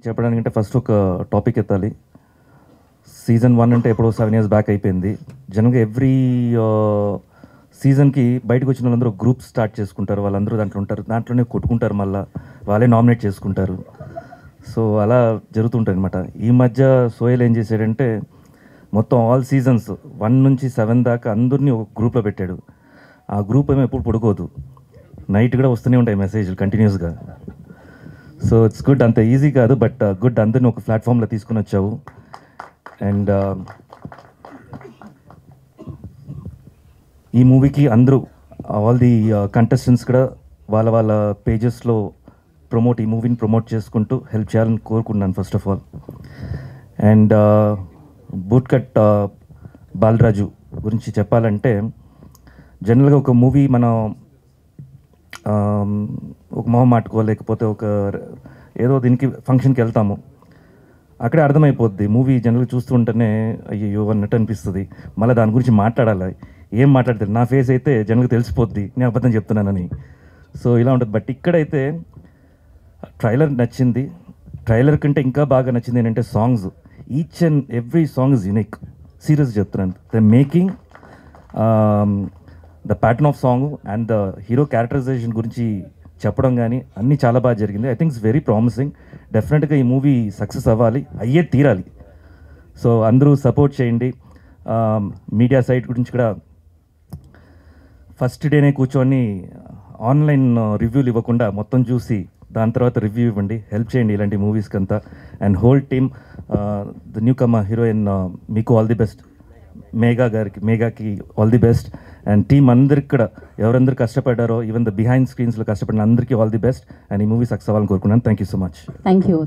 చెప్పడానికంటే first ఒక topic ఎత్తాలి. Season 1 అంటే ఎప్పుడో 7 years బ్యాక్ అయిపోయింది. జనరల్గా ఎవ్రీ సీజన్కి బయటకు వచ్చిన వాళ్ళందరూ గ్రూప్ స్టార్ట్ చేసుకుంటారు, వాళ్ళందరూ దాంట్లో ఉంటారు, దాంట్లోనే కొట్టుకుంటారు, మళ్ళీ వాళ్ళే నామినేట్ చేసుకుంటారు. సో అలా జరుగుతుంటుంది అనమాట. ఈ మధ్య సోయల్ ఏం చేశాడంటే మొత్తం ఆల్ సీజన్స్ 1 నుంచి 7 దాకా అందరినీ ఒక గ్రూప్లో పెట్టాడు. ఆ గ్రూప్ ఏమో ఎప్పుడు పడుకోదు, నైట్ కూడా వస్తూనే ఉంటాయి మెసేజ్లు కంటిన్యూస్గా. సో ఇట్స్ గుడ్, అంత ఈజీ కాదు, బట్ గుడ్, అందరిని ఒక ప్లాట్ఫామ్లో తీసుకుని వచ్చావు. అండ్ ఈ మూవీకి అందరూ ఆల్ ది కంటెస్టెంట్స్ కూడా వాళ్ళ వాళ్ళ పేజెస్లో ఈ మూవీని ప్రమోట్ చేసుకుంటూ హెల్ప్ చేయాలని కోరుకున్నాను first of all. And bootcut Balaraju గురించి చెప్పాలంటే, జనరల్గా ఒక మూవీ మనం ఒక మొహమాటకో లేకపోతే ఒక ఏదో దీనికి ఫంక్షన్కి వెళ్తాము, అక్కడే అర్థమైపోద్ది. మూవీ జనరల్గా చూస్తుంటేనే అయ్యో అన్నట్టు అనిపిస్తుంది. మళ్ళీ దాని గురించి మాట్లాడాలి, ఏం మాట్లాడతారు, నా ఫేస్ అయితే జనరల్గా తెలిసిపోద్ది నేను అబద్ధం చెప్తున్నానని. సో ఇలా ఉంటుంది. బట్ ఇక్కడైతే ట్రైలర్ నచ్చింది. ట్రైలర్ కంటే ఇంకా బాగా నచ్చింది ఏంటంటే songs. Each and every song is unique. Serious చెప్తున్నాను. The making, the pattern of song and the hero characterization గురించి చెప్పడం కానీ అన్నీ చాలా బాగా జరిగింది. I think it's very promising. డెఫినెట్గా ఈ మూవీ సక్సెస్ అవ్వాలి, అయ్యే తీరాలి. సో అందరూ సపోర్ట్ చేయండి. మీడియా సైట్ గురించి కూడా ఫస్ట్ డేనే కూర్చొని ఆన్లైన్ రివ్యూలు ఇవ్వకుండా మొత్తం చూసి దాని తర్వాత రివ్యూ ఇవ్వండి, హెల్ప్ చేయండి ఇలాంటి మూవీస్కి అంతా. And whole team, the newcomer heroine, మీకు ఆల్ ది బెస్ట్. మేఘాకి all the best. And team అందరికి కూడా ఎవరందరూ కష్టపడ్డారో, ఈవెన్ ద బిహైండ్ స్క్రీన్స్లో కష్టపడిన అందరికీ ఆల్ ది బెస్ట్. అండ్ ఈ మూవీ సక్సెస్ అవ్వాలని కోరుకున్నాను. Thank you so much. Thank you.